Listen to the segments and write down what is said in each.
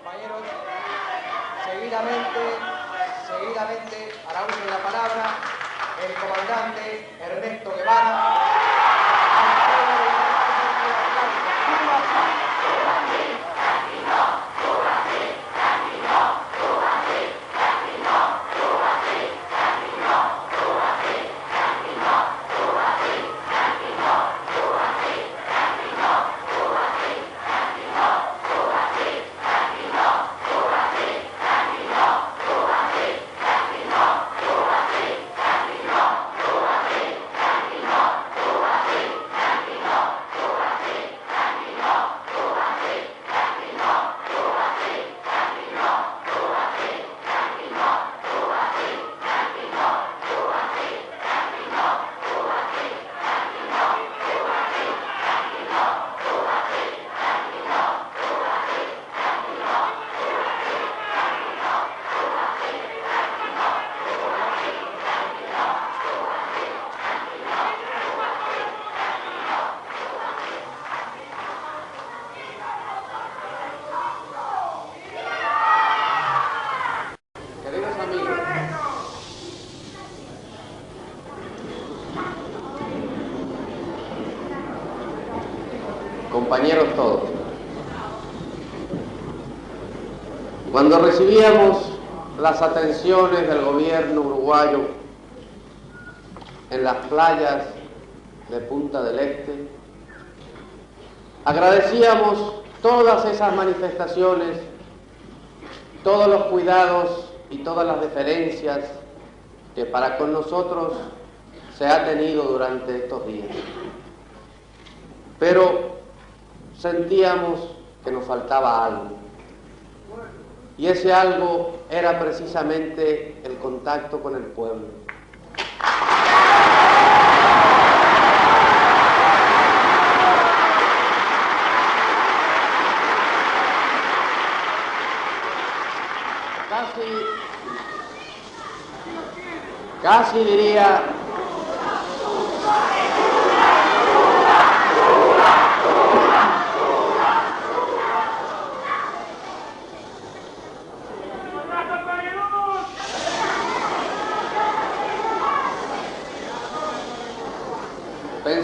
Compañeros, seguidamente hará uso de la palabra el comandante Ernesto Guevara. Compañeros todos, cuando recibíamos las atenciones del gobierno uruguayo en las playas de Punta del Este, agradecíamos todas esas manifestaciones, todos los cuidados y todas las deferencias que para con nosotros se ha tenido durante estos días. Pero sentíamos que nos faltaba algo, y ese algo era precisamente el contacto con el pueblo. Casi diría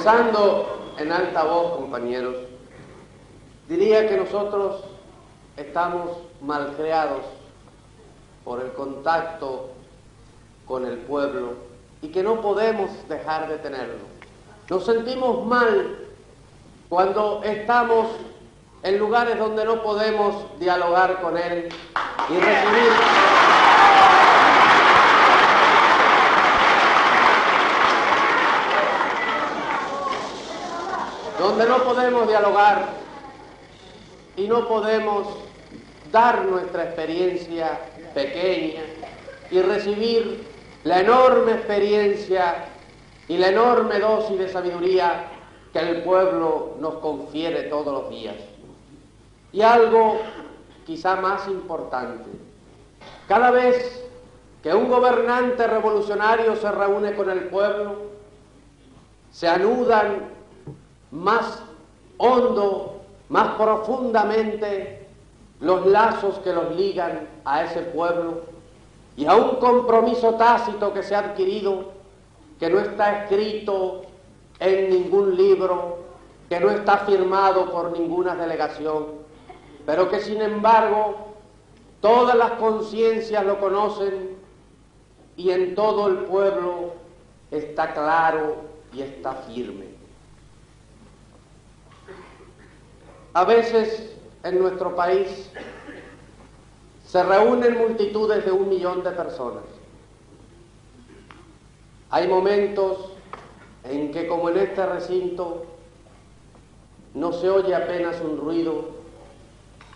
pensando en alta voz, compañeros, diría que nosotros estamos malcriados por el contacto con el pueblo y que no podemos dejar de tenerlo. Nos sentimos mal cuando estamos en lugares donde no podemos dialogar con él y recibir donde no podemos dialogar y no podemos dar nuestra experiencia pequeña y recibir la enorme experiencia y la enorme dosis de sabiduría que el pueblo nos confiere todos los días. Y algo quizá más importante, cada vez que un gobernante revolucionario se reúne con el pueblo, se anudan más hondo, más profundamente los lazos que los ligan a ese pueblo y a un compromiso tácito que se ha adquirido, que no está escrito en ningún libro, que no está firmado por ninguna delegación, pero que sin embargo todas las conciencias lo conocen y en todo el pueblo está claro y está firme. A veces en nuestro país se reúnen multitudes de 1 millón de personas. Hay momentos en que, como en este recinto, no se oye apenas un ruido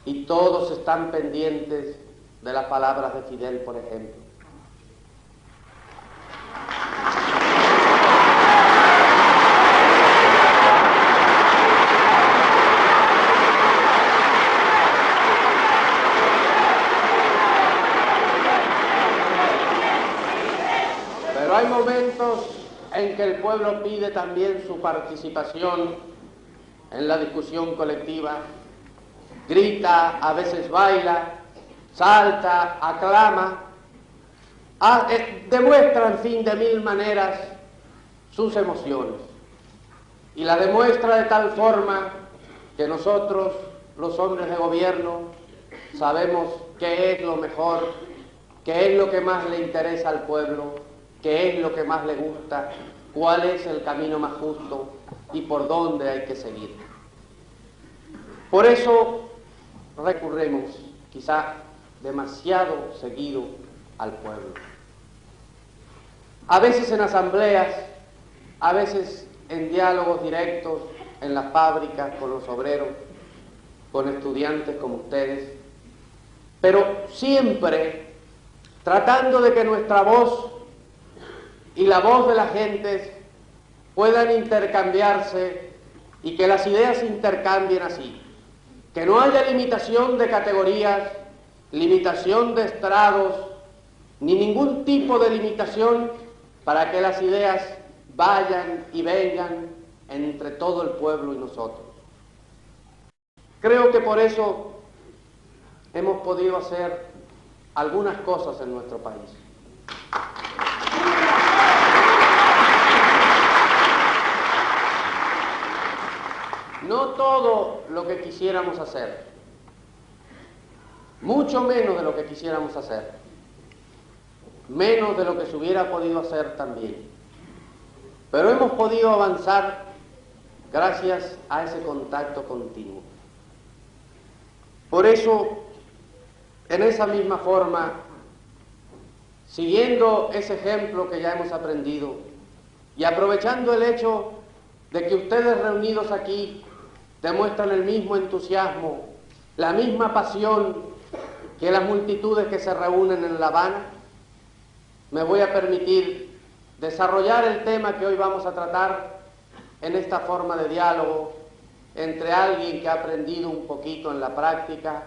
y todos están pendientes de las palabras de Fidel, por ejemplo. Pero hay momentos en que el pueblo pide también su participación en la discusión colectiva grita, a veces baila, salta, aclama, demuestra, en fin, de mil maneras sus emociones. Y la demuestra de tal forma que nosotros, los hombres de gobierno, sabemos qué es lo mejor, qué es lo que más le interesa al pueblo, qué es lo que más le gusta, cuál es el camino más justo y por dónde hay que seguir. Por eso recurremos, quizá demasiado seguido, al pueblo. A veces en asambleas, a veces en diálogos directos en las fábricas con los obreros, con estudiantes como ustedes, pero siempre tratando de que nuestra voz y la voz de las gentes puedan intercambiarse y que las ideas se intercambien así. Que no haya limitación de categorías, limitación de estrados, ni ningún tipo de limitación para que las ideas vayan y vengan entre todo el pueblo y nosotros. Creo que por eso hemos podido hacer algunas cosas en nuestro país. No todo lo que quisiéramos hacer, mucho menos de lo que quisiéramos hacer, menos de lo que se hubiera podido hacer también. Pero hemos podido avanzar gracias a ese contacto continuo. Por eso, en esa misma forma, siguiendo ese ejemplo que ya hemos aprendido y aprovechando el hecho de que ustedes reunidos aquí demuestran el mismo entusiasmo, la misma pasión que las multitudes que se reúnen en La Habana, me voy a permitir desarrollar el tema que hoy vamos a tratar en esta forma de diálogo entre alguien que ha aprendido un poquito en la práctica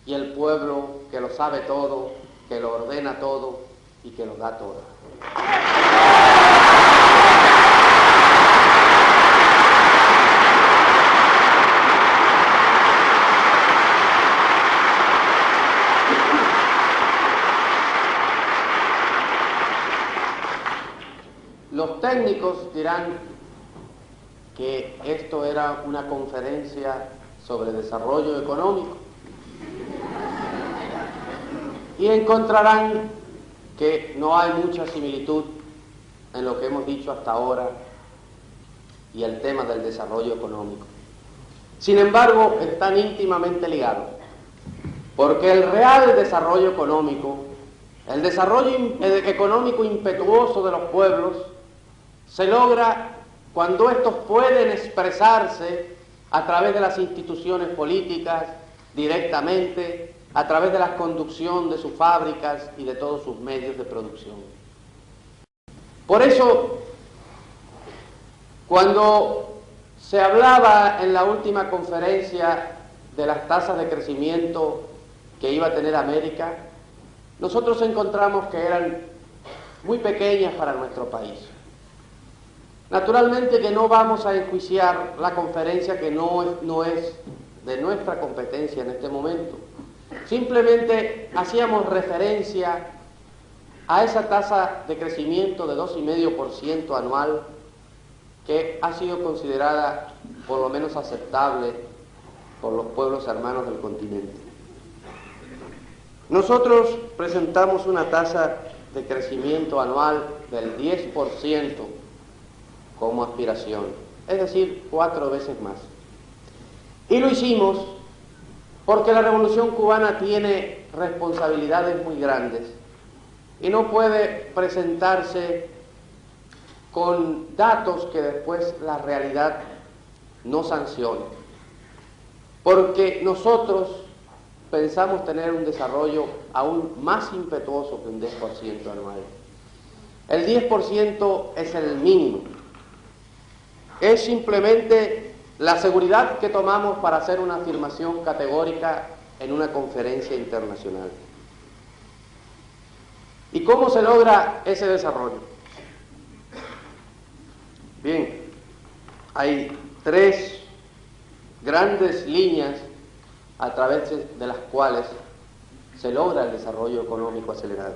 y el pueblo que lo sabe todo, que lo ordena todo y que lo da todo. Los técnicos dirán que esto era una conferencia sobre desarrollo económico y encontrarán que no hay mucha similitud en lo que hemos dicho hasta ahora y el tema del desarrollo económico. Sin embargo, están íntimamente ligados, porque el real desarrollo económico, el desarrollo económico impetuoso de los pueblos, se logra cuando estos pueden expresarse a través de las instituciones políticas, directamente, a través de la conducción de sus fábricas y de todos sus medios de producción. Por eso, cuando se hablaba en la última conferencia de las tasas de crecimiento que iba a tener América, nosotros encontramos que eran muy pequeñas para nuestro país. Naturalmente que no vamos a enjuiciar la conferencia que no es de nuestra competencia en este momento. Simplemente hacíamos referencia a esa tasa de crecimiento de 2,5% anual que ha sido considerada por lo menos aceptable por los pueblos hermanos del continente. Nosotros presentamos una tasa de crecimiento anual del 10% como aspiración, es decir, 4 veces más. Y lo hicimos porque la Revolución Cubana tiene responsabilidades muy grandes y no puede presentarse con datos que después la realidad no sancione. Porque nosotros pensamos tener un desarrollo aún más impetuoso que un 10% anual. El 10% es el mínimo. Es simplemente la seguridad que tomamos para hacer una afirmación categórica en una conferencia internacional. ¿Y cómo se logra ese desarrollo? Bien, hay 3 grandes líneas a través de las cuales se logra el desarrollo económico acelerado.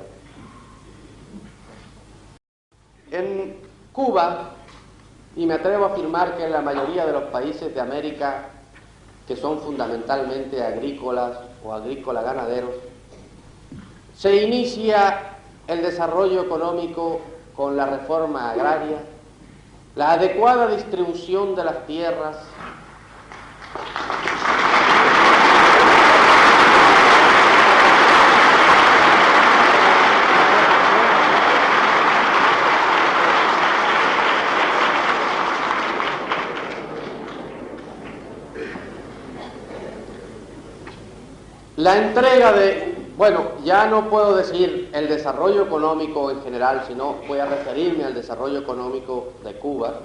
En Cuba, y me atrevo a afirmar que en la mayoría de los países de América que son fundamentalmente agrícolas o agrícola-ganaderos, se inicia el desarrollo económico con la reforma agraria, la adecuada distribución de las tierras, la entrega de, bueno, ya no puedo decir el desarrollo económico en general, sino voy a referirme al desarrollo económico de Cuba,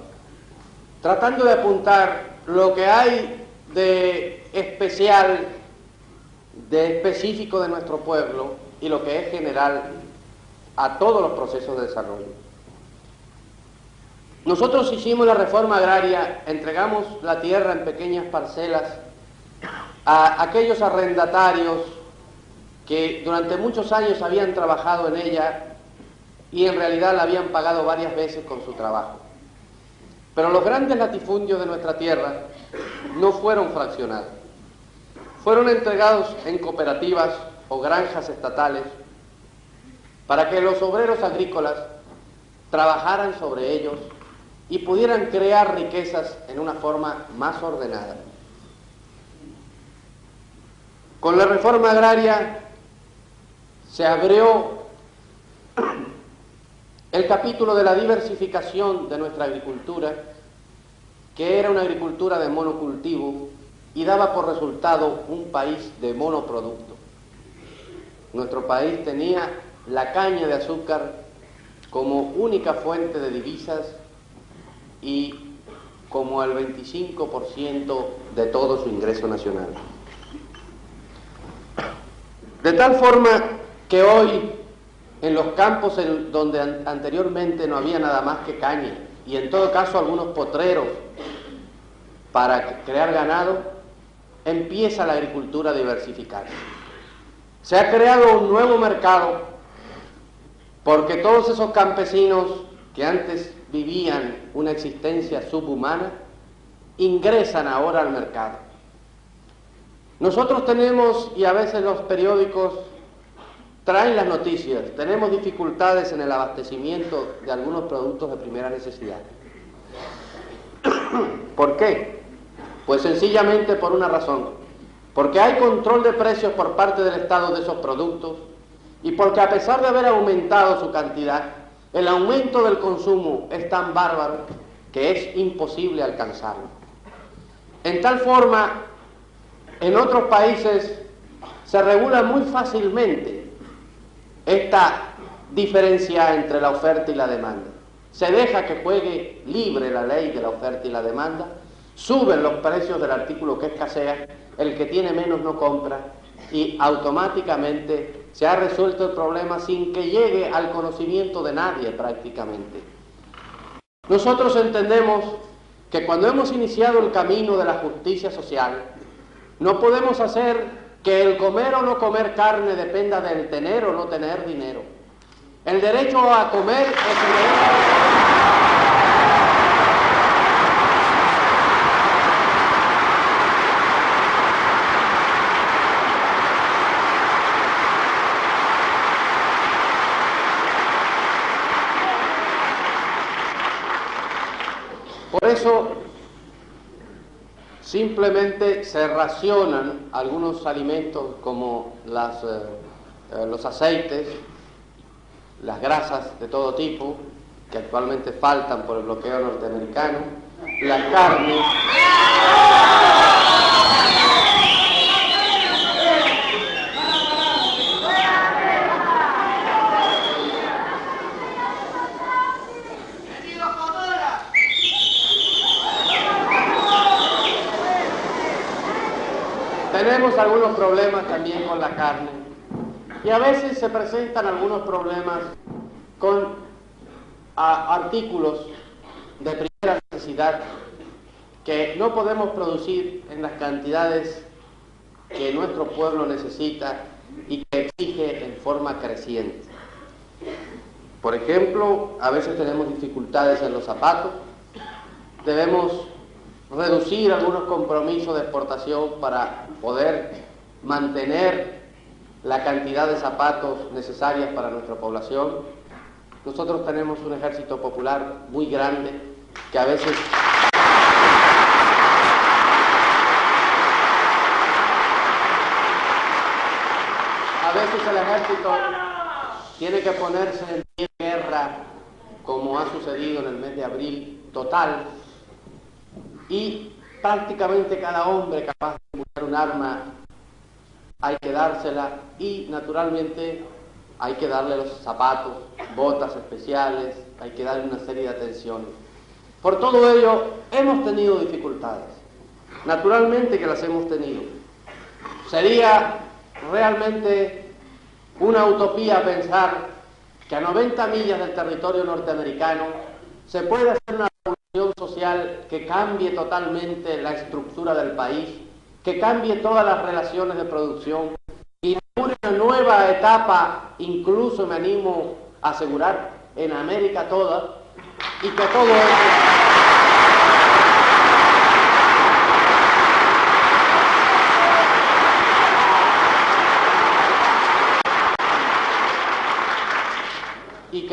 tratando de apuntar lo que hay de especial, de específico de nuestro pueblo y lo que es general a todos los procesos de desarrollo. Nosotros hicimos la reforma agraria, entregamos la tierra en pequeñas parcelas a aquellos arrendatarios que durante muchos años habían trabajado en ella y en realidad la habían pagado varias veces con su trabajo. Pero los grandes latifundios de nuestra tierra no fueron fraccionados. Fueron entregados en cooperativas o granjas estatales para que los obreros agrícolas trabajaran sobre ellos y pudieran crear riquezas en una forma más ordenada. Con la reforma agraria se abrió el capítulo de la diversificación de nuestra agricultura, que era una agricultura de monocultivo y daba por resultado un país de monoproducto. Nuestro país tenía la caña de azúcar como única fuente de divisas y como el 25% de todo su ingreso nacional. De tal forma que hoy, en los campos donde anteriormente no había nada más que caña, y en todo caso algunos potreros para crear ganado, empieza la agricultura a diversificarse. Se ha creado un nuevo mercado porque todos esos campesinos que antes vivían una existencia subhumana ingresan ahora al mercado. Nosotros tenemos, y a veces los periódicos traen las noticias, tenemos dificultades en el abastecimiento de algunos productos de primera necesidad. ¿Por qué? Pues sencillamente por una razón, porque hay control de precios por parte del Estado de esos productos y porque a pesar de haber aumentado su cantidad, el aumento del consumo es tan bárbaro que es imposible alcanzarlo. En tal forma, en otros países se regula muy fácilmente esta diferencia entre la oferta y la demanda. Se deja que juegue libre la ley de la oferta y la demanda, suben los precios del artículo que escasea, el que tiene menos no compra y automáticamente se ha resuelto el problema sin que llegue al conocimiento de nadie prácticamente. Nosotros entendemos que cuando hemos iniciado el camino de la justicia social, no podemos hacer que el comer o no comer carne dependa del tener o no tener dinero. El derecho a comer es el derecho Por eso, simplemente se racionan algunos alimentos como los aceites, las grasas de todo tipo, que actualmente faltan por el bloqueo norteamericano, la carne. Tenemos algunos problemas también con la carne y a veces se presentan algunos problemas con artículos de primera necesidad que no podemos producir en las cantidades que nuestro pueblo necesita y que exige en forma creciente. Por ejemplo, a veces tenemos dificultades en los zapatos, debemos reducir algunos compromisos de exportación para poder mantener la cantidad de zapatos necesarias para nuestra población. Nosotros tenemos un ejército popular muy grande que a veces el ejército tiene que ponerse en pie de guerra, como ha sucedido en el mes de abril, total, y prácticamente cada hombre capaz de buscar un arma hay que dársela, y naturalmente hay que darle los zapatos, botas especiales, hay que darle una serie de atenciones. Por todo ello hemos tenido dificultades, naturalmente que las hemos tenido. Sería realmente una utopía pensar que a 90 millas del territorio norteamericano se puede hacer una revolución social que cambie totalmente la estructura del país, que cambie todas las relaciones de producción y inaugure una nueva etapa, incluso me animo a asegurar, en América toda, y que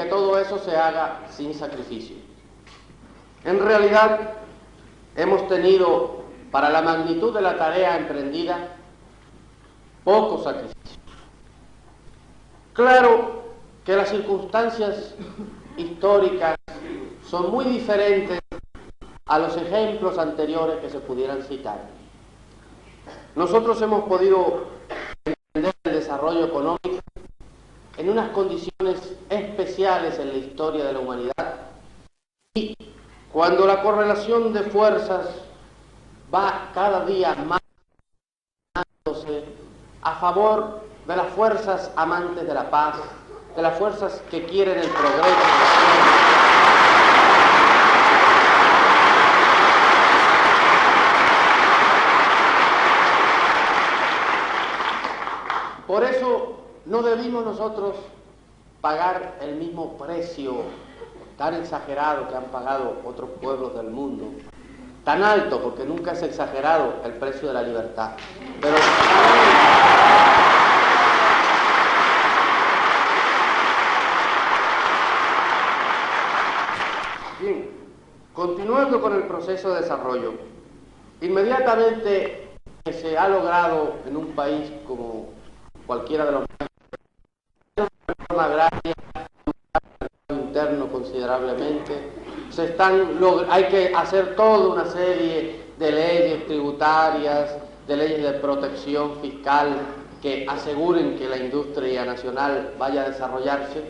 todo eso se haga sin sacrificio. En realidad, hemos tenido, para la magnitud de la tarea emprendida, poco sacrificio. Claro que las circunstancias históricas son muy diferentes a los ejemplos anteriores que se pudieran citar. Nosotros hemos podido entender el desarrollo económico en unas condiciones especiales en la historia de la humanidad, y cuando la correlación de fuerzas va cada día más a favor de las fuerzas amantes de la paz, de las fuerzas que quieren el progreso. Por eso no debimos nosotros pagar el mismo precio tan exagerado que han pagado otros pueblos del mundo, tan alto, porque nunca es exagerado el precio de la libertad, pero bien, continuando con el proceso de desarrollo, inmediatamente que se ha logrado en un país como cualquiera de los una reforma agraria, un interno considerablemente, hay que hacer toda una serie de leyes tributarias, de leyes de protección fiscal que aseguren que la industria nacional vaya a desarrollarse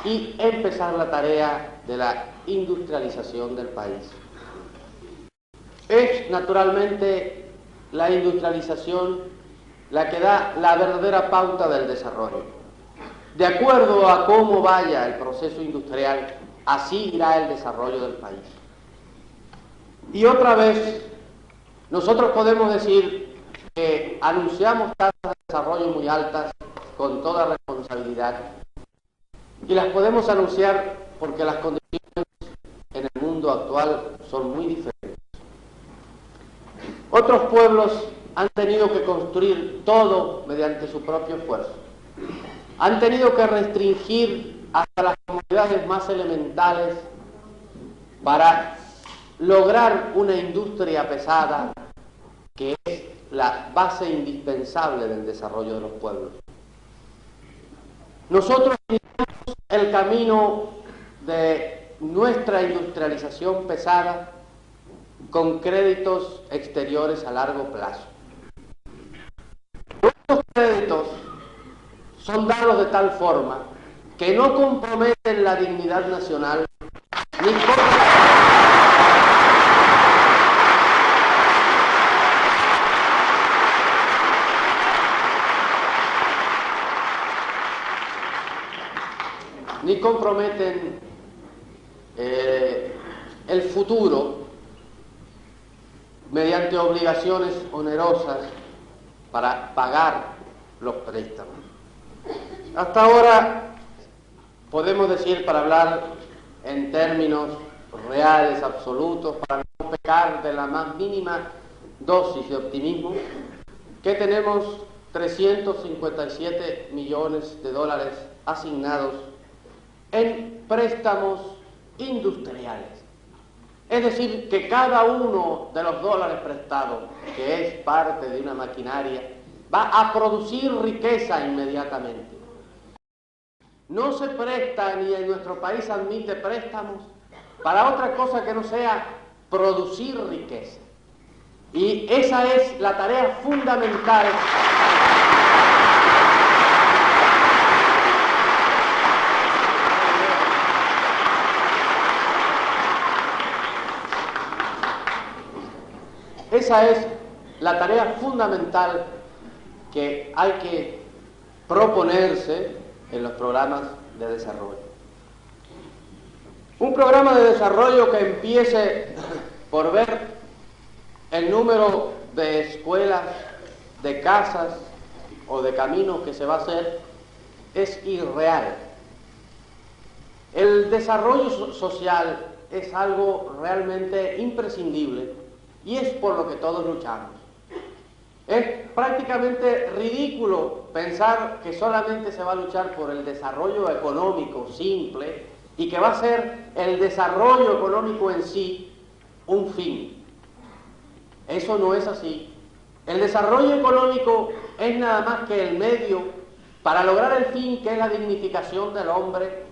y empezar la tarea de la industrialización del país. Es naturalmente la industrialización la que da la verdadera pauta del desarrollo. De acuerdo a cómo vaya el proceso industrial, así irá el desarrollo del país. Y otra vez, nosotros podemos decir que anunciamos tasas de desarrollo muy altas con toda responsabilidad, y las podemos anunciar porque las condiciones en el mundo actual son muy diferentes. Otros pueblos han tenido que construir todo mediante su propio esfuerzo. Han tenido que restringir hasta las comunidades más elementales para lograr una industria pesada que es la base indispensable del desarrollo de los pueblos. Nosotros iniciamos el camino de nuestra industrialización pesada con créditos exteriores a largo plazo. Estos créditos son dados de tal forma que no comprometen la dignidad nacional ni comprometen el futuro mediante obligaciones onerosas para pagar los préstamos. Hasta ahora podemos decir, para hablar en términos reales, absolutos, para no pecar de la más mínima dosis de optimismo, que tenemos 357 millones de dólares asignados en préstamos industriales. Es decir, que cada uno de los dólares prestados, que es parte de una maquinaria, va a producir riqueza inmediatamente. No se presta, ni en nuestro país admite préstamos para otra cosa que no sea producir riqueza. Y esa es la tarea fundamental que hay que proponerse en los programas de desarrollo. Un programa de desarrollo que empiece por ver el número de escuelas, de casas o de caminos que se va a hacer es irreal. El desarrollo social es algo realmente imprescindible y es por lo que todos luchamos. Es prácticamente ridículo pensar que solamente se va a luchar por el desarrollo económico simple y que va a ser el desarrollo económico en sí un fin. Eso no es así. El desarrollo económico es nada más que el medio para lograr el fin, que es la dignificación del hombre,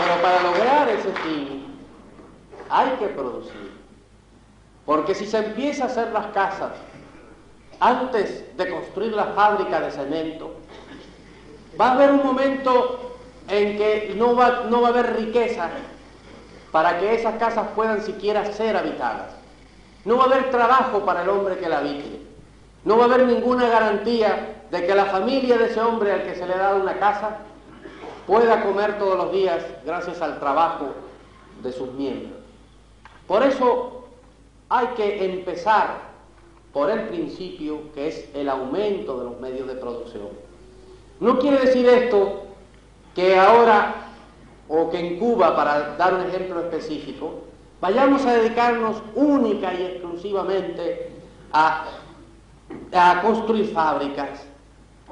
Pero para lograr ese fin hay que producir. Porque si se empieza a hacer las casas antes de construir la fábrica de cemento, va a haber un momento en que no va a haber riqueza para que esas casas puedan siquiera ser habitadas. No va a haber trabajo para el hombre que la habite. No va a haber ninguna garantía de que la familia de ese hombre al que se le ha dado una casa pueda comer todos los días gracias al trabajo de sus miembros. Por eso hay que empezar por el principio, que es el aumento de los medios de producción. No quiere decir esto que ahora, o que en Cuba, para dar un ejemplo específico, vayamos a dedicarnos única y exclusivamente a construir fábricas,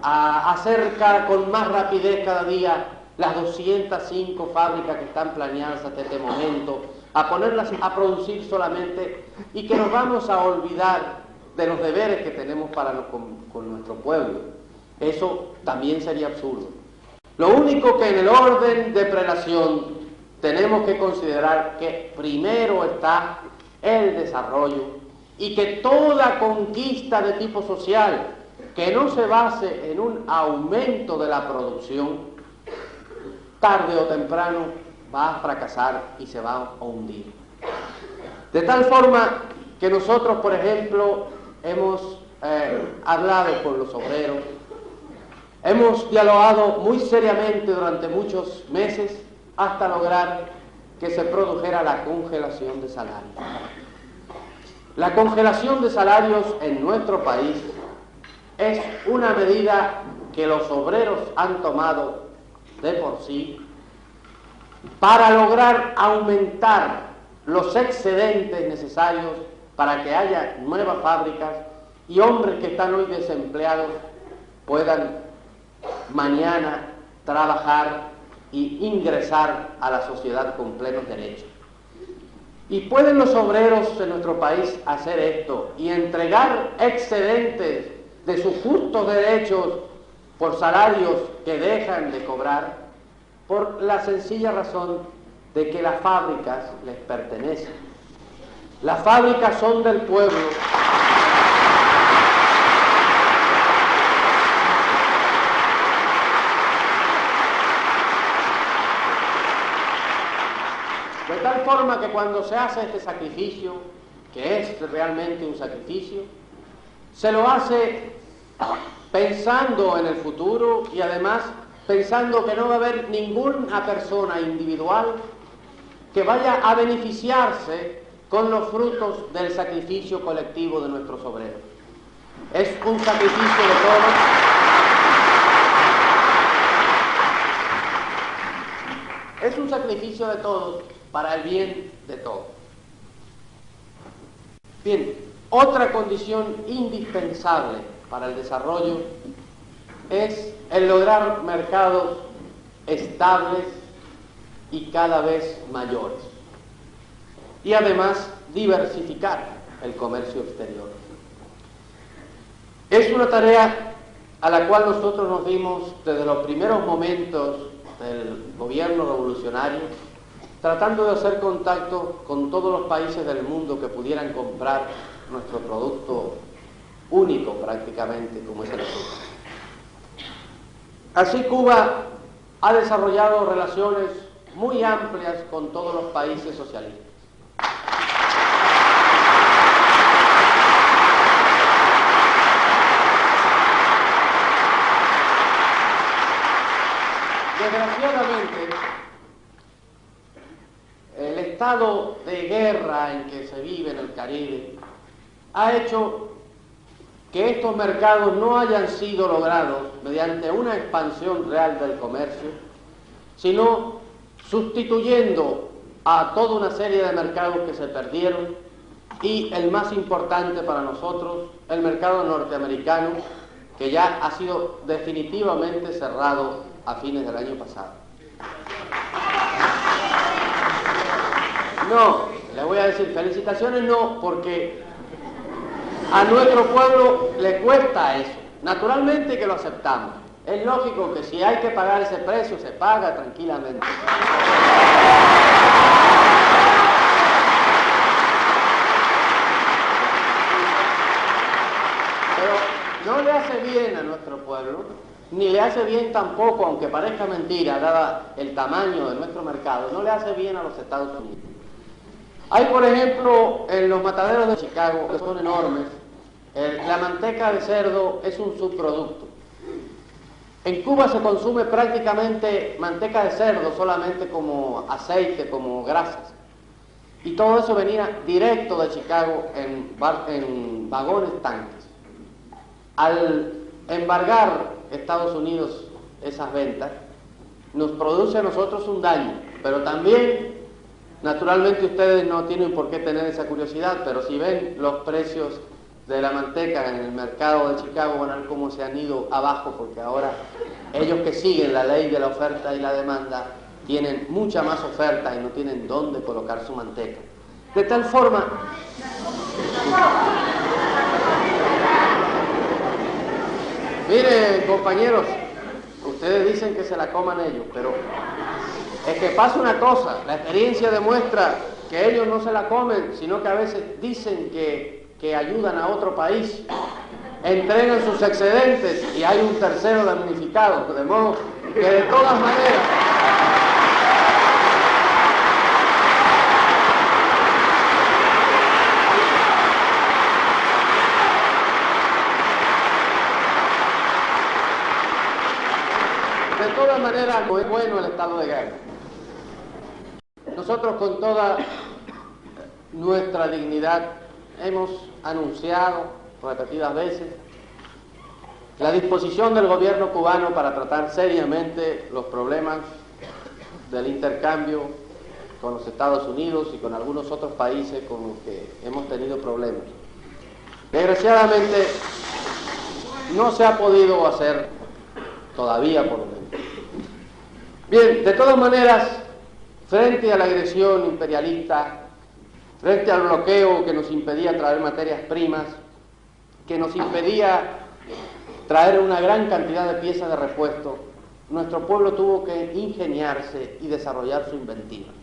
a hacer con más rapidez cada día las 205 fábricas que están planeadas hasta este momento, a ponerlas a producir solamente, y que nos vamos a olvidar de los deberes que tenemos con nuestro pueblo. Eso también sería absurdo. Lo único que en el orden de prelación tenemos que considerar que primero está el desarrollo y que toda conquista de tipo social que no se base en un aumento de la producción, tarde o temprano va a fracasar y se va a hundir. De tal forma que nosotros, por ejemplo, hemos hablado con los obreros, hemos dialogado muy seriamente durante muchos meses hasta lograr que se produjera la congelación de salarios. La congelación de salarios en nuestro país es una medida que los obreros han tomado de por sí para lograr aumentar los excedentes necesarios para que haya nuevas fábricas y hombres que están hoy desempleados puedan mañana trabajar y ingresar a la sociedad con plenos derechos. Y pueden los obreros de nuestro país hacer esto y entregar excedentes de sus justos derechos por salarios que dejan de cobrar, por la sencilla razón de que las fábricas les pertenecen. Las fábricas son del pueblo. De tal forma que cuando se hace este sacrificio, que es realmente un sacrificio, se lo hace pensando en el futuro y además pensando que no va a haber ninguna persona individual que vaya a beneficiarse con los frutos del sacrificio colectivo de nuestros obreros. Es un sacrificio de todos. Es un sacrificio de todos para el bien de todos. Bien, otra condición indispensable para el desarrollo es el lograr mercados estables y cada vez mayores. Y además diversificar el comercio exterior. Es una tarea a la cual nosotros nos dimos desde los primeros momentos del gobierno revolucionario, tratando de hacer contacto con todos los países del mundo que pudieran comprar nuestro producto único prácticamente, como es el azúcar. Así Cuba ha desarrollado relaciones muy amplias con todos los países socialistas. Desgraciadamente, el estado de guerra en que se vive en el Caribe ha hecho que estos mercados no hayan sido logrados mediante una expansión real del comercio, sino sustituyendo a toda una serie de mercados que se perdieron y el más importante para nosotros, el mercado norteamericano, que ya ha sido definitivamente cerrado a fines del año pasado. No, le voy a decir felicitaciones no, porque a nuestro pueblo le cuesta eso. Naturalmente que lo aceptamos. Es lógico que si hay que pagar ese precio, se paga tranquilamente. Pero no le hace bien a nuestro pueblo, ni le hace bien tampoco, aunque parezca mentira, dada el tamaño de nuestro mercado, no le hace bien a los Estados Unidos. Hay, por ejemplo, en los mataderos de Chicago, que son enormes, la manteca de cerdo es un subproducto. En Cuba se consume prácticamente manteca de cerdo solamente como aceite, como grasas. Y todo eso venía directo de Chicago en vagones tanques. Al embargar Estados Unidos esas ventas, nos produce a nosotros un daño, pero también, naturalmente ustedes no tienen por qué tener esa curiosidad, pero si ven los precios de la manteca en el mercado de Chicago, van a ver cómo se han ido abajo, porque ahora ellos que siguen la ley de la oferta y la demanda tienen mucha más oferta y no tienen dónde colocar su manteca. De tal forma... Miren, compañeros, ustedes dicen que se la coman ellos, pero es que pasa una cosa, la experiencia demuestra que ellos no se la comen, sino que a veces dicen que ayudan a otro país, entregan sus excedentes y hay un tercero damnificado, de modo que de todas maneras... De todas maneras, no es bueno el estado de guerra. Nosotros con toda nuestra dignidad hemos anunciado repetidas veces la disposición del gobierno cubano para tratar seriamente los problemas del intercambio con los Estados Unidos y con algunos otros países con los que hemos tenido problemas. Desgraciadamente no se ha podido hacer todavía, por lo menos. Bien, de todas maneras, frente a la agresión imperialista, frente al bloqueo que nos impedía traer materias primas, que nos impedía traer una gran cantidad de piezas de repuesto, nuestro pueblo tuvo que ingeniarse y desarrollar su inventiva.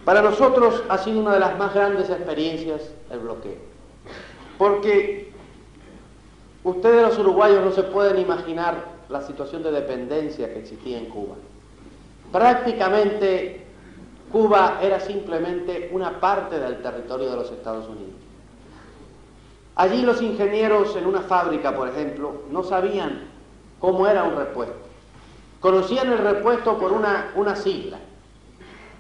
Para nosotros ha sido una de las más grandes experiencias el bloqueo, porque ustedes los uruguayos no se pueden imaginar la situación de dependencia que existía en Cuba. Prácticamente Cuba era simplemente una parte del territorio de los Estados Unidos. Allí los ingenieros en una fábrica, por ejemplo, no sabían cómo era un repuesto. Conocían el repuesto por una sigla.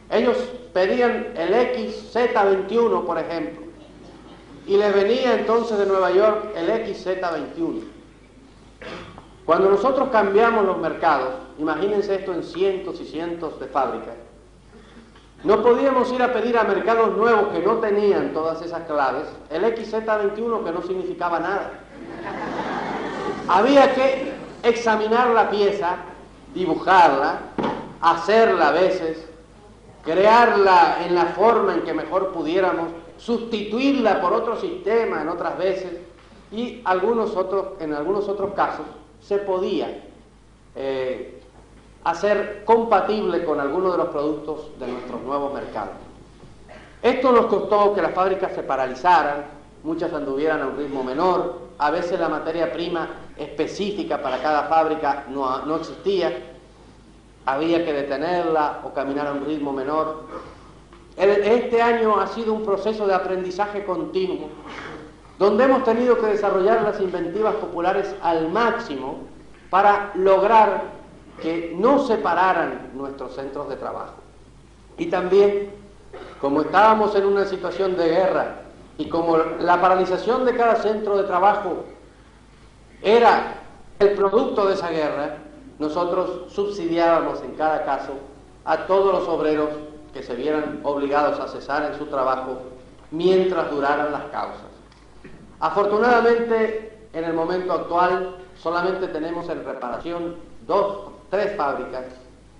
Ellos pedían el XZ21, por ejemplo, y les venía entonces de Nueva York el XZ21. Cuando nosotros cambiamos los mercados, imagínense esto en cientos y cientos de fábricas, no podíamos ir a pedir a mercados nuevos que no tenían todas esas claves el XZ21, que no significaba nada. Había que examinar la pieza, dibujarla, hacerla a veces, crearla en la forma en que mejor pudiéramos, sustituirla por otro sistema en otras veces, y en algunos otros casos se podía hacer compatible con algunos de los productos de nuestros nuevos mercados. Esto nos costó que las fábricas se paralizaran, muchas anduvieran a un ritmo menor, a veces la materia prima específica para cada fábrica no existía, había que detenerla o caminar a un ritmo menor. Este año ha sido un proceso de aprendizaje continuo, donde hemos tenido que desarrollar las inventivas populares al máximo para lograr que no se pararan nuestros centros de trabajo. Y también, como estábamos en una situación de guerra y como la paralización de cada centro de trabajo era el producto de esa guerra, nosotros subsidiábamos en cada caso a todos los obreros que se vieran obligados a cesar en su trabajo mientras duraran las causas. Afortunadamente, en el momento actual, solamente tenemos en reparación 3 fábricas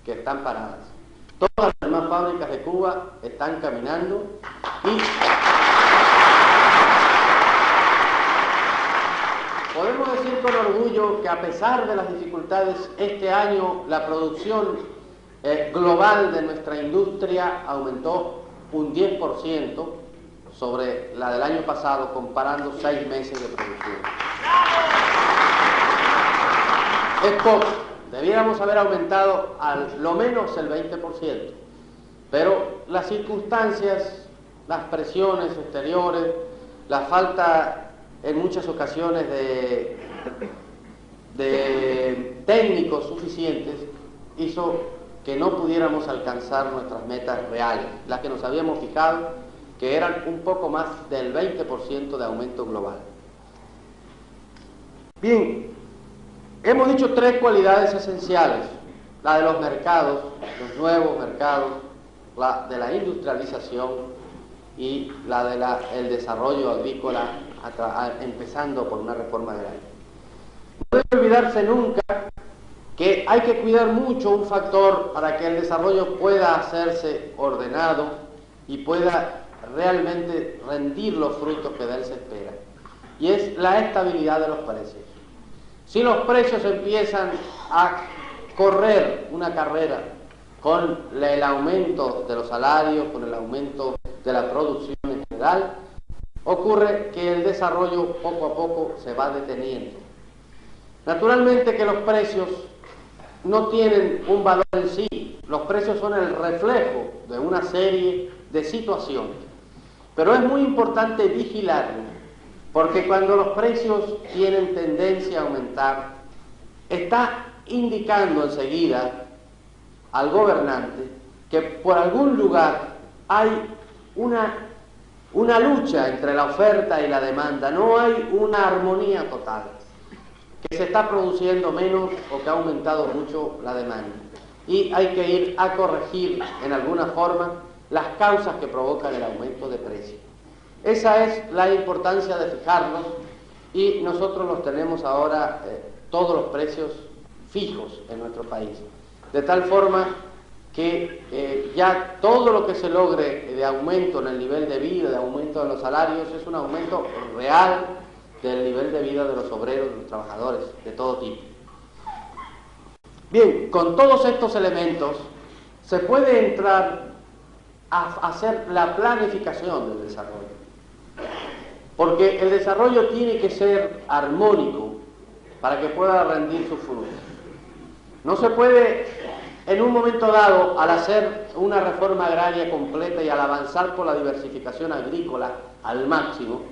que están paradas. Todas las demás fábricas de Cuba están caminando y podemos decir con orgullo que, a pesar de las dificultades, este año la producción global de nuestra industria aumentó un 10% sobre la del año pasado, comparando 6 meses de producción. Es poco, debiéramos haber aumentado al lo menos el 20%, pero las circunstancias, las presiones exteriores, la falta en muchas ocasiones de técnicos suficientes hizo que no pudiéramos alcanzar nuestras metas reales, las que nos habíamos fijado, que eran un poco más del 20% de aumento global. Bien, hemos dicho 3 cualidades esenciales: la de los mercados, los nuevos mercados, la de la industrialización y la del desarrollo agrícola, empezando por una reforma agraria. No debe olvidarse nunca que hay que cuidar mucho un factor para que el desarrollo pueda hacerse ordenado y pueda realmente rendir los frutos que de él se espera, y es la estabilidad de los precios. Si los precios empiezan a correr una carrera con el aumento de los salarios, con el aumento de la producción en general, ocurre que el desarrollo poco a poco se va deteniendo. Naturalmente que los precios no tienen un valor en sí, los precios son el reflejo de una serie de situaciones, pero es muy importante vigilarlo, porque cuando los precios tienen tendencia a aumentar, está indicando enseguida al gobernante que por algún lugar hay una lucha entre la oferta y la demanda, no hay una armonía total, que se está produciendo menos o que ha aumentado mucho la demanda. Y hay que ir a corregir en alguna forma las causas que provocan el aumento de precios. Esa es la importancia de fijarlos, y nosotros los tenemos ahora todos los precios fijos en nuestro país, de tal forma que ya todo lo que se logre de aumento en el nivel de vida, de aumento de los salarios, es un aumento real del nivel de vida de los obreros, de los trabajadores, de todo tipo. Bien, con todos estos elementos se puede entrar a hacer la planificación del desarrollo, porque el desarrollo tiene que ser armónico para que pueda rendir sus frutos. No se puede, en un momento dado, al hacer una reforma agraria completa y al avanzar por la diversificación agrícola al máximo,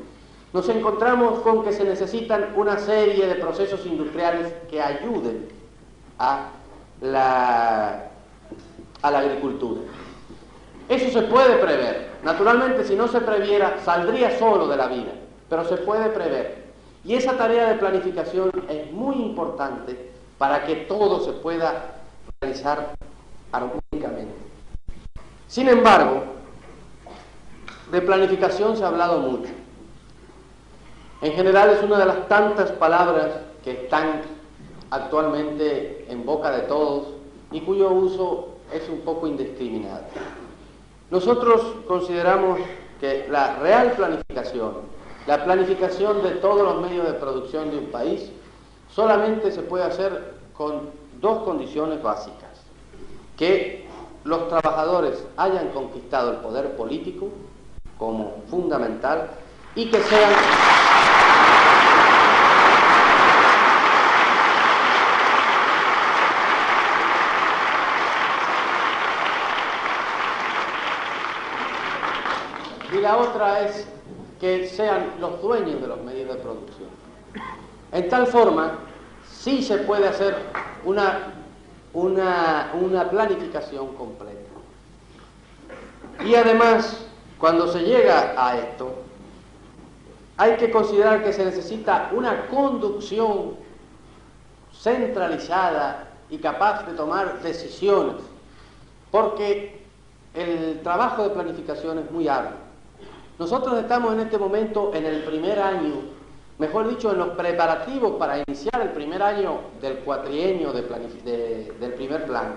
nos encontramos con que se necesitan una serie de procesos industriales que ayuden a la agricultura. Eso se puede prever. Naturalmente, si no se previera, saldría solo de la vida, pero se puede prever. Y esa tarea de planificación es muy importante para que todo se pueda realizar armónicamente. Sin embargo, de planificación se ha hablado mucho. En general es una de las tantas palabras que están actualmente en boca de todos y cuyo uso es un poco indiscriminado. Nosotros consideramos que la real planificación, la planificación de todos los medios de producción de un país, solamente se puede hacer con dos condiciones básicas: que los trabajadores hayan conquistado el poder político como fundamental y que sean y la otra es que sean los dueños de los medios de producción. En tal forma, sí se puede hacer una planificación completa. Y además, cuando se llega a esto, hay que considerar que se necesita una conducción centralizada y capaz de tomar decisiones, porque el trabajo de planificación es muy arduo. Nosotros estamos en este momento en el primer año, mejor dicho, en los preparativos para iniciar el primer año del cuatrienio del primer plan.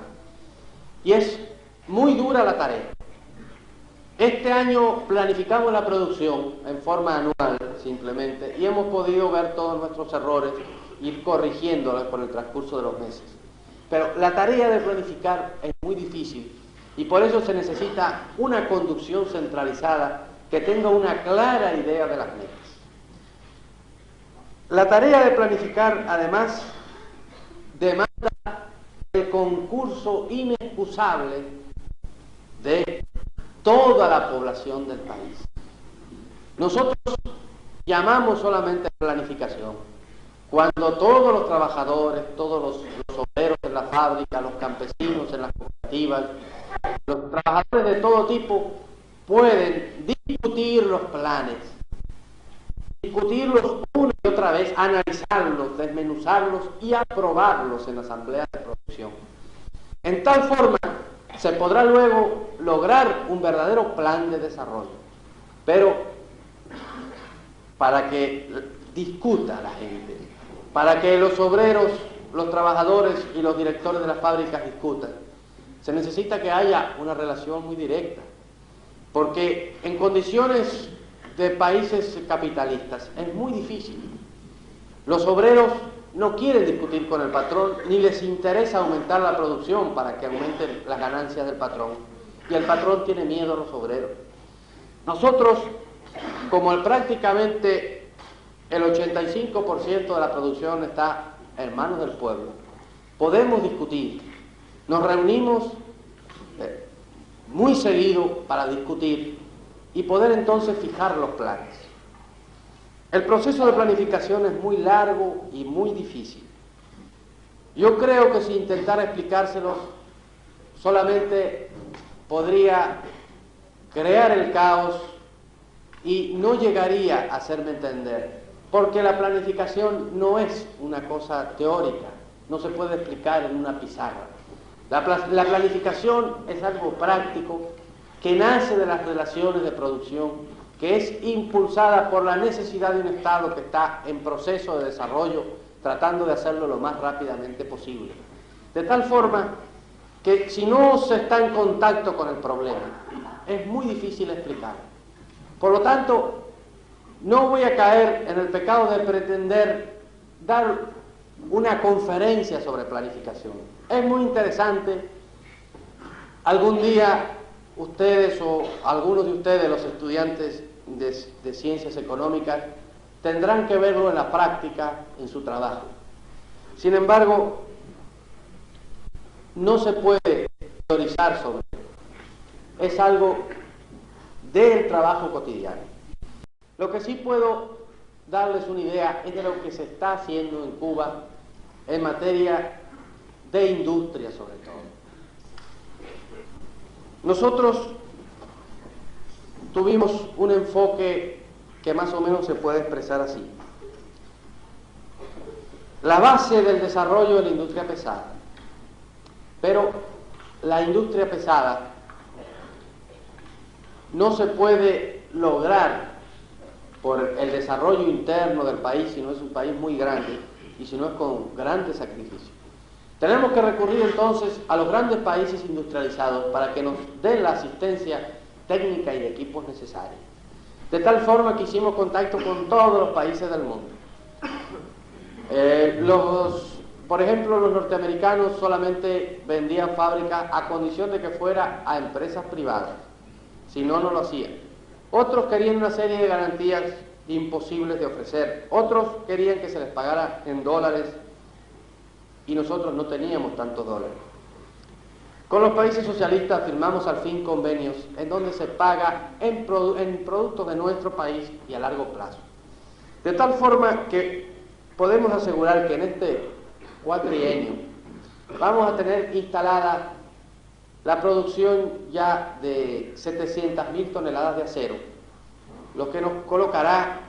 Y es muy dura la tarea. Este año planificamos la producción en forma anual, simplemente, y hemos podido ver todos nuestros errores, ir corrigiéndolos por el transcurso de los meses. Pero la tarea de planificar es muy difícil y por eso se necesita una conducción centralizada que tenga una clara idea de las metas. La tarea de planificar, además, demanda el concurso inexcusable de toda la población del país. Nosotros llamamos solamente planificación cuando todos los trabajadores, todos los obreros en la fábrica, los campesinos en las cooperativas, los trabajadores de todo tipo pueden discutir los planes, discutirlos una y otra vez, analizarlos, desmenuzarlos y aprobarlos en la asamblea de producción. En tal forma se podrá luego lograr un verdadero plan de desarrollo, pero para que discuta la gente, para que los obreros, los trabajadores y los directores de las fábricas discutan, se necesita que haya una relación muy directa, porque en condiciones de países capitalistas es muy difícil. Los obreros no quieren discutir con el patrón, ni les interesa aumentar la producción para que aumenten las ganancias del patrón. Y el patrón tiene miedo a los obreros. Nosotros, como prácticamente el 85% de la producción está en manos del pueblo, podemos discutir. Nos reunimos muy seguido para discutir y poder entonces fijar los planes. El proceso de planificación es muy largo y muy difícil. Yo creo que si intentara explicárselos solamente podría crear el caos y no llegaría a hacerme entender, porque la planificación no es una cosa teórica, no se puede explicar en una pizarra. La planificación es algo práctico que nace de las relaciones de producción, que es impulsada por la necesidad de un Estado que está en proceso de desarrollo, tratando de hacerlo lo más rápidamente posible. De tal forma que si no se está en contacto con el problema, es muy difícil explicarlo. Por lo tanto, no voy a caer en el pecado de pretender dar una conferencia sobre planificación. Es muy interesante. Algún día ustedes o algunos de ustedes, los estudiantes de ciencias económicas, tendrán que verlo en la práctica, en su trabajo. Sin embargo, no se puede teorizar sobre esto. Es algo del trabajo cotidiano. Lo que sí puedo darles una idea es de lo que se está haciendo en Cuba en materia de industria sobre todo. Nosotros tuvimos un enfoque que más o menos se puede expresar así. La base del desarrollo de la industria pesada, pero la industria pesada no se puede lograr por el desarrollo interno del país si no es un país muy grande y si no es con grandes sacrificios. Tenemos que recurrir entonces a los grandes países industrializados para que nos den la asistencia técnica y de equipos necesarios. De tal forma que hicimos contacto con todos los países del mundo. Por ejemplo, los norteamericanos solamente vendían fábricas a condición de que fuera a empresas privadas. Si no, no lo hacían. Otros querían una serie de garantías imposibles de ofrecer. Otros querían que se les pagara en dólares y nosotros no teníamos tantos dólares. Con los países socialistas firmamos al fin convenios en donde se paga en productos de nuestro país y a largo plazo. De tal forma que podemos asegurar que en este cuatrienio vamos a tener instalada la producción ya de 700.000 toneladas de acero, lo que nos colocará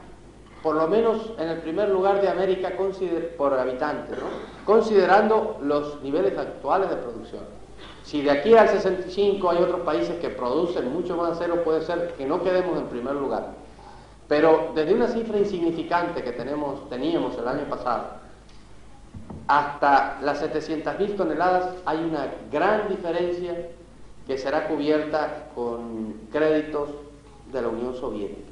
por lo menos en el primer lugar de América por habitante, ¿no? Considerando los niveles actuales de producción. Si de aquí al 65 hay otros países que producen mucho más acero, puede ser que no quedemos en primer lugar. Pero desde una cifra insignificante que teníamos el año pasado, hasta las 700.000 toneladas hay una gran diferencia que será cubierta con créditos de la Unión Soviética.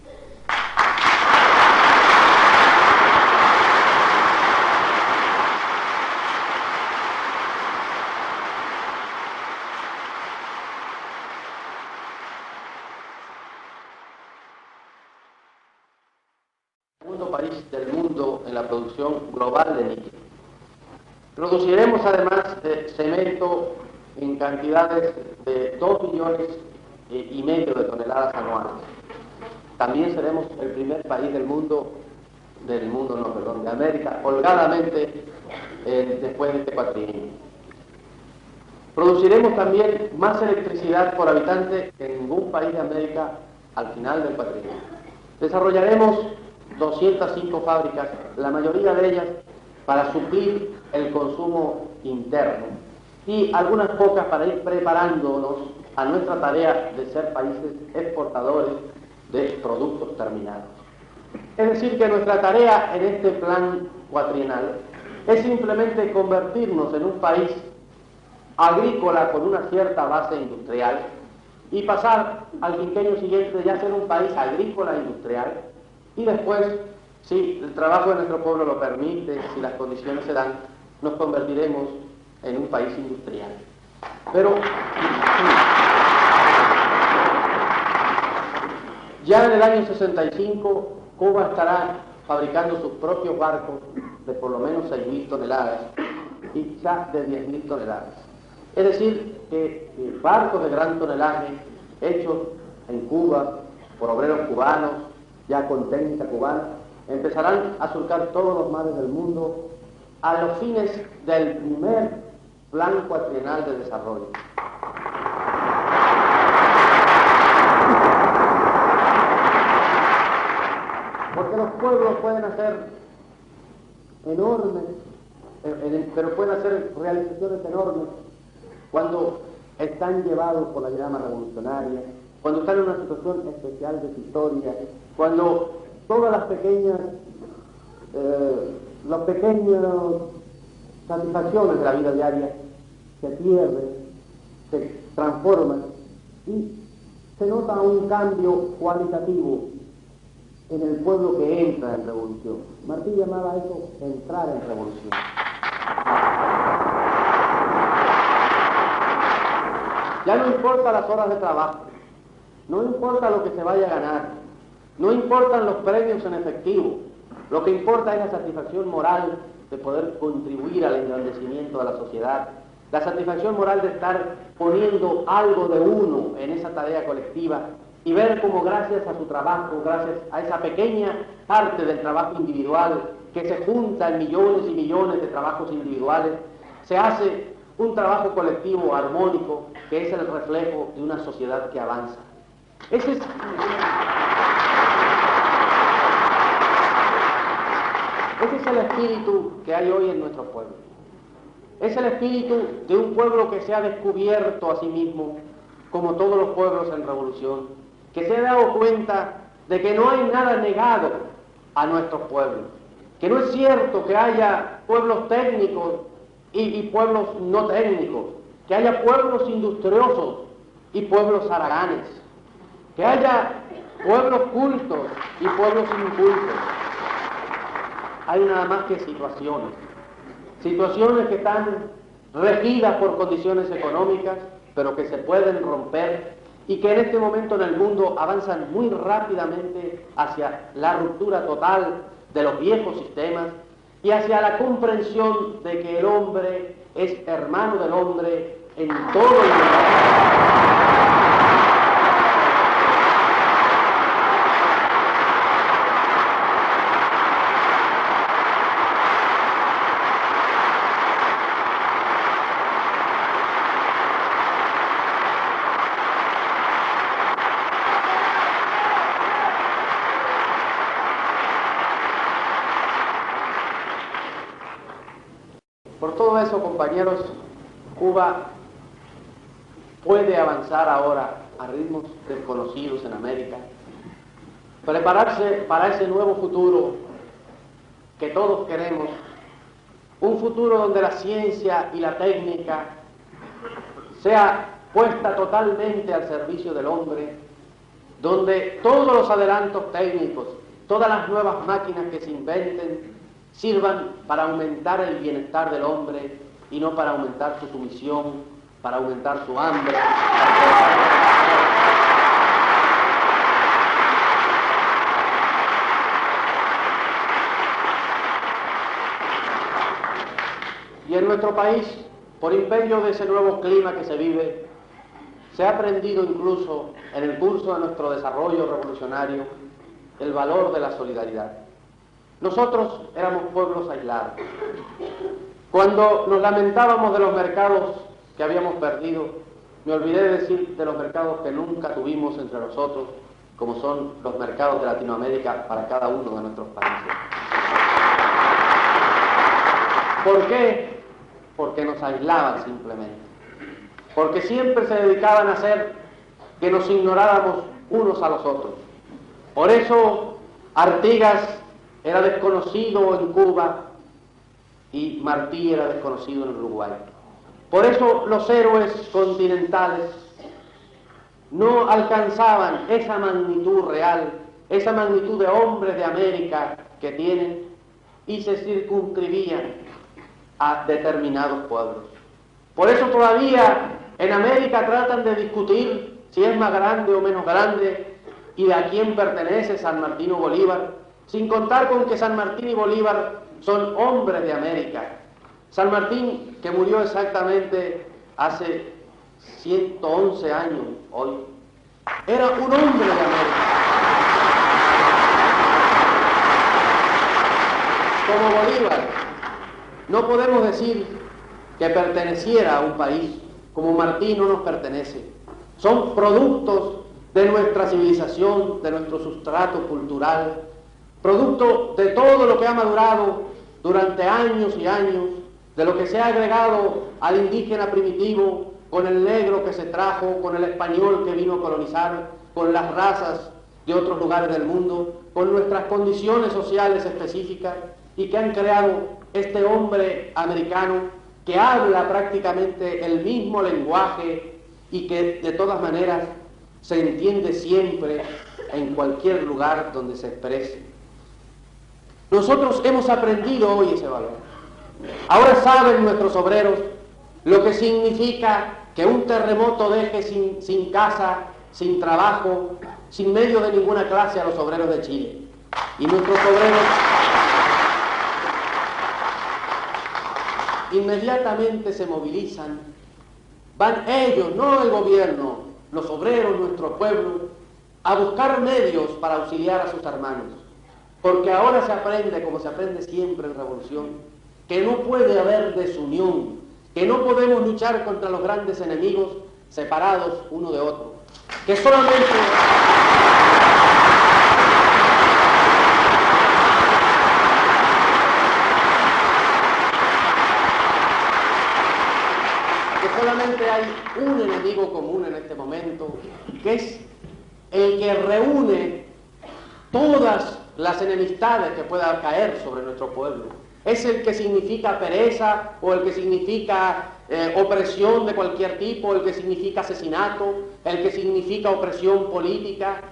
Segundo país del mundo en la producción global de níquel. Produciremos además cemento en cantidades de 2,5 millones de toneladas anuales. También seremos el primer país de América, holgadamente después de este cuatrienio. Produciremos también más electricidad por habitante que en ningún país de América al final del cuatrienio. Desarrollaremos 205 fábricas, la mayoría de ellas para suplir el consumo interno y algunas pocas para ir preparándonos a nuestra tarea de ser países exportadores de productos terminados. Es decir, que nuestra tarea en este plan cuatrienal es simplemente convertirnos en un país agrícola con una cierta base industrial y pasar al quinquenio siguiente ya ser un país agrícola industrial y después, si el trabajo de nuestro pueblo lo permite, si las condiciones se dan, nos convertiremos en un país industrial. Pero ya en el año 65, Cuba estará fabricando sus propios barcos de por lo menos 6.000 toneladas y quizás de 10.000 toneladas. Es decir, que barcos de gran tonelaje hechos en Cuba por obreros cubanos, ya con técnica cubana, empezarán a surcar todos los mares del mundo a los fines del primer plan cuatrienal de desarrollo. Porque los pueblos pueden hacer enormes, pero pueden hacer realizaciones enormes cuando están llevados por la llama revolucionaria, cuando están en una situación especial de su historia, cuando todas las pequeñas satisfacciones de la vida diaria se pierden, se transforman y se nota un cambio cualitativo en el pueblo que entra en revolución. Martí llamaba eso entrar en revolución. Ya no importa las horas de trabajo, no importa lo que se vaya a ganar, no importan los premios en efectivo, lo que importa es la satisfacción moral de poder contribuir al engrandecimiento de la sociedad, la satisfacción moral de estar poniendo algo de uno en esa tarea colectiva y ver cómo gracias a su trabajo, gracias a esa pequeña parte del trabajo individual que se junta en millones y millones de trabajos individuales, se hace un trabajo colectivo armónico que es el reflejo de una sociedad que avanza. Ese es el espíritu que hay hoy en nuestro pueblo. Es el espíritu de un pueblo que se ha descubierto a sí mismo, como todos los pueblos en revolución, que se ha dado cuenta de que no hay nada negado a nuestros pueblos, que no es cierto que haya pueblos técnicos y pueblos no técnicos, que haya pueblos industriosos y pueblos haraganes, que haya pueblos cultos y pueblos incultos. Hay nada más que situaciones que están regidas por condiciones económicas, pero que se pueden romper y que en este momento en el mundo avanzan muy rápidamente hacia la ruptura total de los viejos sistemas y hacia la comprensión de que el hombre es hermano del hombre en todo el mundo. Por todo eso, compañeros, Cuba puede avanzar ahora a ritmos desconocidos en América, prepararse para ese nuevo futuro que todos queremos, un futuro donde la ciencia y la técnica sea puesta totalmente al servicio del hombre, donde todos los adelantos técnicos, todas las nuevas máquinas que se inventen, sirvan para aumentar el bienestar del hombre y no para aumentar su sumisión, para aumentar su hambre. Y en nuestro país, por imperio de ese nuevo clima que se vive, se ha aprendido incluso en el curso de nuestro desarrollo revolucionario el valor de la solidaridad. Nosotros éramos pueblos aislados. Cuando nos lamentábamos de los mercados que habíamos perdido, me olvidé de decir de los mercados que nunca tuvimos entre nosotros, como son los mercados de Latinoamérica para cada uno de nuestros países. ¿Por qué? Porque nos aislaban simplemente. Porque siempre se dedicaban a hacer que nos ignoráramos unos a los otros. Por eso Artigas era desconocido en Cuba y Martí era desconocido en Uruguay. Por eso los héroes continentales no alcanzaban esa magnitud real, esa magnitud de hombres de América que tienen y se circunscribían a determinados pueblos. Por eso todavía en América tratan de discutir si es más grande o menos grande y de a quién pertenece San Martín o Bolívar, sin contar con que San Martín y Bolívar son hombres de América. San Martín, que murió exactamente hace 111 años hoy, era un hombre de América. Como Bolívar, no podemos decir que perteneciera a un país, como Martín no nos pertenece. Son productos de nuestra civilización, de nuestro sustrato cultural, producto de todo lo que ha madurado durante años y años, de lo que se ha agregado al indígena primitivo, con el negro que se trajo, con el español que vino a colonizar, con las razas de otros lugares del mundo, con nuestras condiciones sociales específicas y que han creado este hombre americano que habla prácticamente el mismo lenguaje y que de todas maneras se entiende siempre en cualquier lugar donde se exprese. Nosotros hemos aprendido hoy ese valor. Ahora saben nuestros obreros lo que significa que un terremoto deje sin casa, sin trabajo, sin medio de ninguna clase a los obreros de Chile. Y nuestros obreros inmediatamente se movilizan, van ellos, no el gobierno, los obreros, nuestro pueblo, a buscar medios para auxiliar a sus hermanos. Porque ahora se aprende, como se aprende siempre en revolución, que no puede haber desunión, que no podemos luchar contra los grandes enemigos separados uno de otro, que solamente hay un enemigo común en este momento, que es el que reúne todas las enemistades que puedan caer sobre nuestro pueblo. Es el que significa pereza, o el que significa opresión de cualquier tipo, el que significa asesinato, el que significa opresión política,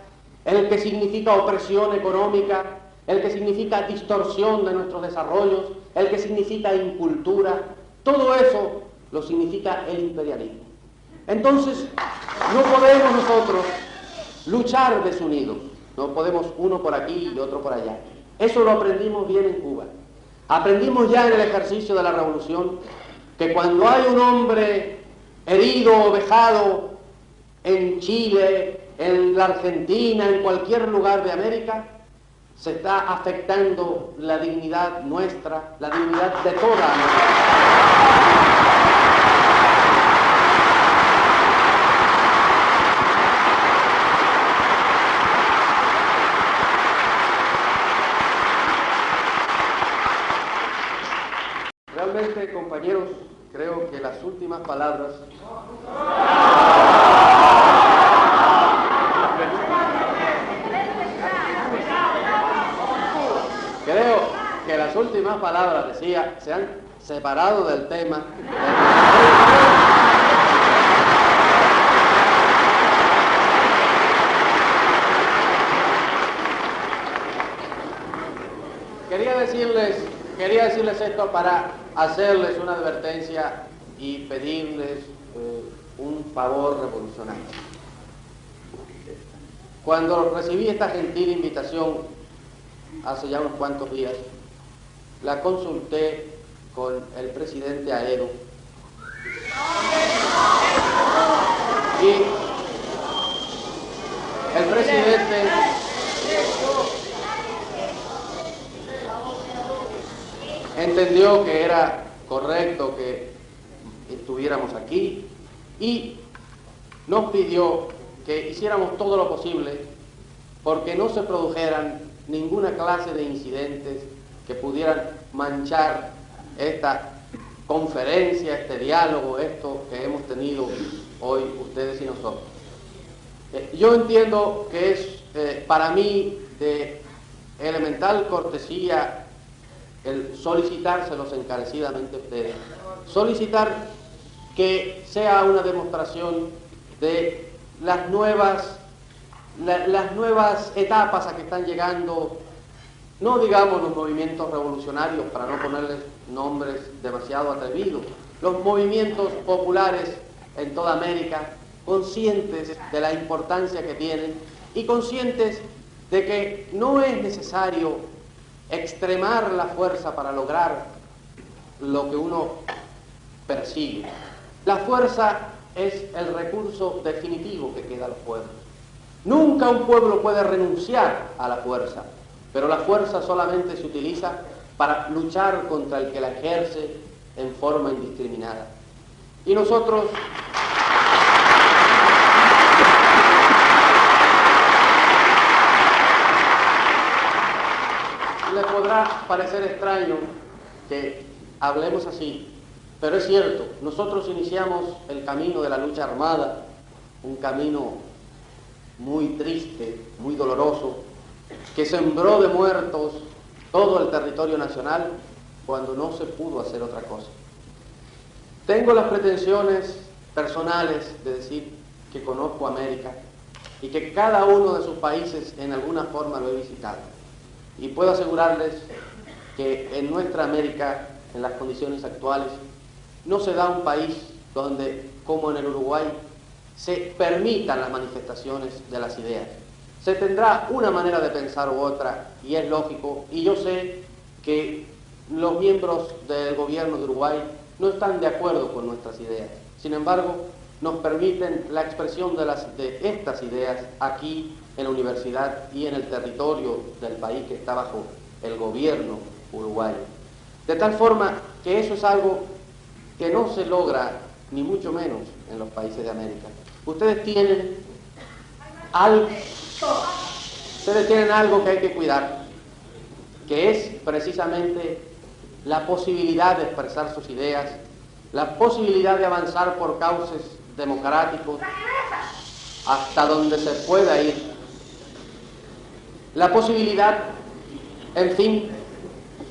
el que significa opresión económica, el que significa distorsión de nuestros desarrollos, el que significa incultura. Todo eso lo significa el imperialismo. Entonces, no podemos nosotros luchar desunidos. No podemos uno por aquí y otro por allá. Eso lo aprendimos bien en Cuba. Aprendimos ya en el ejercicio de la revolución que cuando hay un hombre herido o vejado en Chile, en la Argentina, en cualquier lugar de América, se está afectando la dignidad nuestra, la dignidad de toda América. Realmente, compañeros, creo que las últimas palabras decía, se han separado del tema. Quería decirles esto para hacerles una advertencia y pedirles un favor revolucionario. Cuando recibí esta gentil invitación hace ya unos cuantos días, la consulté con el presidente Aero y el presidente entendió que era correcto que estuviéramos aquí y nos pidió que hiciéramos todo lo posible porque no se produjeran ninguna clase de incidentes que pudieran manchar esta conferencia, este diálogo, esto que hemos tenido hoy ustedes y nosotros. Yo entiendo que es para mí de elemental cortesía el solicitárselos encarecidamente a ustedes, solicitar que sea una demostración de las nuevas etapas a que están llegando, no digamos los movimientos revolucionarios, para no ponerles nombres demasiado atrevidos, los movimientos populares en toda América, conscientes de la importancia que tienen y conscientes de que no es necesario extremar la fuerza para lograr lo que uno persigue. La fuerza es el recurso definitivo que queda a los pueblos. Nunca un pueblo puede renunciar a la fuerza, pero la fuerza solamente se utiliza para luchar contra el que la ejerce en forma indiscriminada. Y nosotros les podrá parecer extraño que hablemos así, pero es cierto, nosotros iniciamos el camino de la lucha armada, un camino muy triste, muy doloroso, que sembró de muertos todo el territorio nacional cuando no se pudo hacer otra cosa. Tengo las pretensiones personales de decir que conozco América y que cada uno de sus países en alguna forma lo he visitado. Y puedo asegurarles que en nuestra América, en las condiciones actuales, no se da un país donde, como en el Uruguay, se permitan las manifestaciones de las ideas. Se tendrá una manera de pensar u otra, y es lógico, y yo sé que los miembros del gobierno de Uruguay no están de acuerdo con nuestras ideas. Sin embargo, nos permiten la expresión de estas ideas aquí en la universidad y en el territorio del país que está bajo el gobierno uruguayo. De tal forma que eso es algo que no se logra, ni mucho menos, en los países de América. Ustedes tienen algo que hay que cuidar, que es precisamente la posibilidad de expresar sus ideas, la posibilidad de avanzar por cauces democráticos hasta donde se pueda ir, la posibilidad, en fin,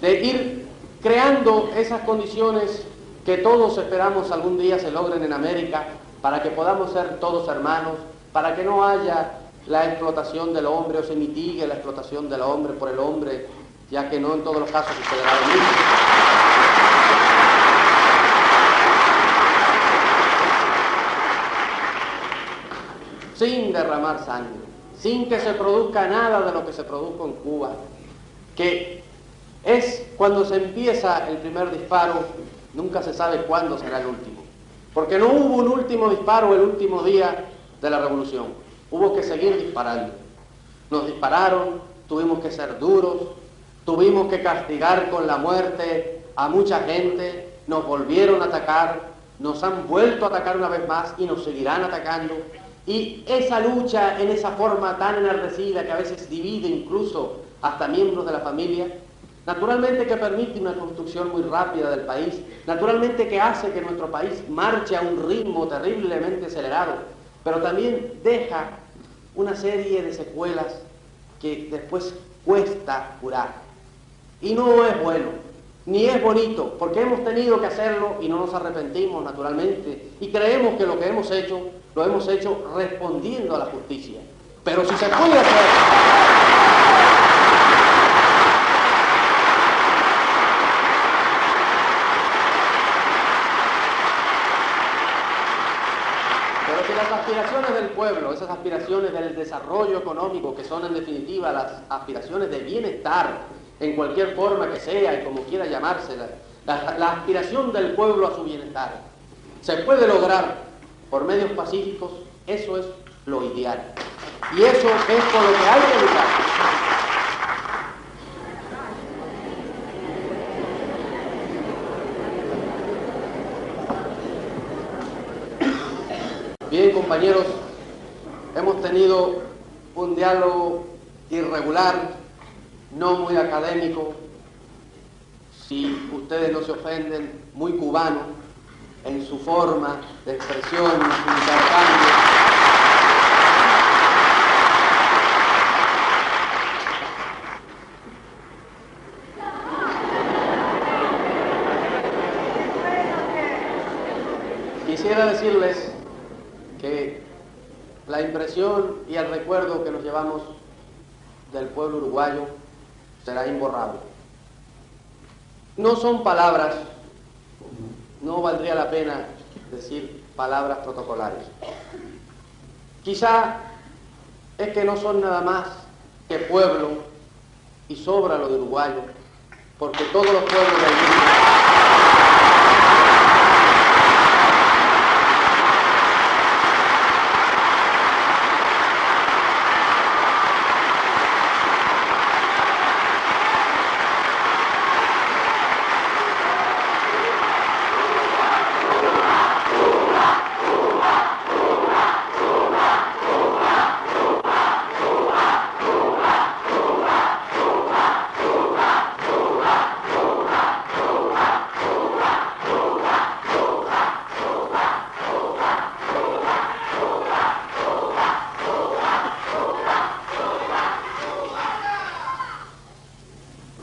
de ir creando esas condiciones que todos esperamos algún día se logren en América, para que podamos ser todos hermanos, para que no haya la explotación del hombre o se mitigue la explotación del hombre por el hombre, ya que no en todos los casos sucederá lo mismo. Sin derramar sangre, sin que se produzca nada de lo que se produjo en Cuba, que es cuando se empieza el primer disparo, nunca se sabe cuándo será el último, porque no hubo un último disparo el último día de la revolución, hubo que seguir disparando. Nos dispararon, tuvimos que ser duros, tuvimos que castigar con la muerte a mucha gente, nos volvieron a atacar, nos han vuelto a atacar una vez más y nos seguirán atacando. Y esa lucha en esa forma tan enardecida que a veces divide incluso hasta miembros de la familia, naturalmente que permite una construcción muy rápida del país, naturalmente que hace que nuestro país marche a un ritmo terriblemente acelerado, pero también deja una serie de secuelas que después cuesta curar. Y no es bueno, ni es bonito, porque hemos tenido que hacerlo y no nos arrepentimos naturalmente, y creemos que lo que hemos hecho, lo hemos hecho respondiendo a la justicia. Pero si se puede hacer... Pero si las aspiraciones del pueblo, esas aspiraciones del desarrollo económico, que son en definitiva las aspiraciones de bienestar, en cualquier forma que sea y como quiera llamarse, la aspiración del pueblo a su bienestar, se puede lograr por medios pacíficos, eso es lo ideal. Y eso es por lo que hay que luchar. Bien, compañeros, hemos tenido un diálogo irregular, no muy académico, si ustedes no se ofenden, muy cubano en su forma de expresión, en su intercambio. Quisiera decirles que la impresión y el recuerdo que nos llevamos del pueblo uruguayo será imborrable. No son palabras, no valdría la pena decir palabras protocolarias. Quizá es que no son nada más que pueblo y sobra lo de uruguayo, porque todos los pueblos del mundo...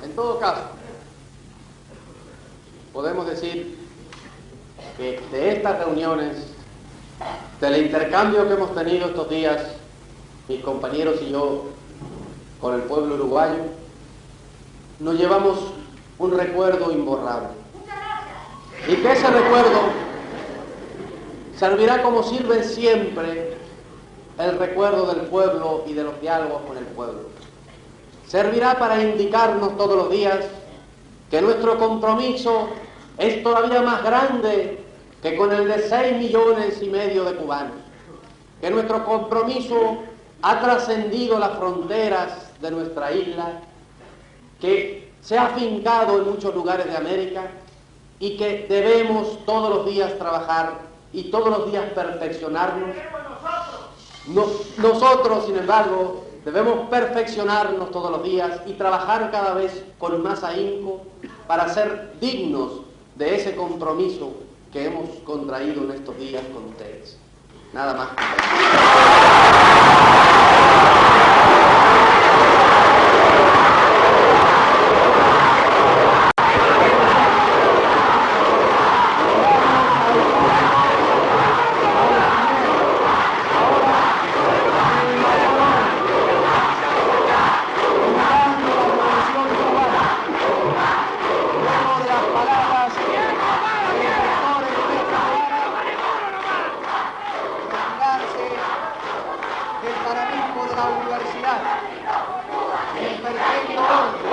En todo caso, podemos decir que de estas reuniones, del intercambio que hemos tenido estos días, mis compañeros y yo, con el pueblo uruguayo, nos llevamos un recuerdo imborrable. Y que ese recuerdo servirá como sirve siempre el recuerdo del pueblo y de los diálogos con el pueblo. Servirá para indicarnos todos los días que nuestro compromiso es todavía más grande que con el de 6,5 millones de cubanos, que nuestro compromiso ha trascendido las fronteras de nuestra isla, que se ha afincado en muchos lugares de América y que debemos todos los días trabajar y todos los días perfeccionarnos. Nosotros, sin embargo, debemos perfeccionarnos todos los días y trabajar cada vez con más ahínco para ser dignos de ese compromiso que hemos contraído en estos días con ustedes. Nada más. Del paranismo de la universidad, el perfecto orden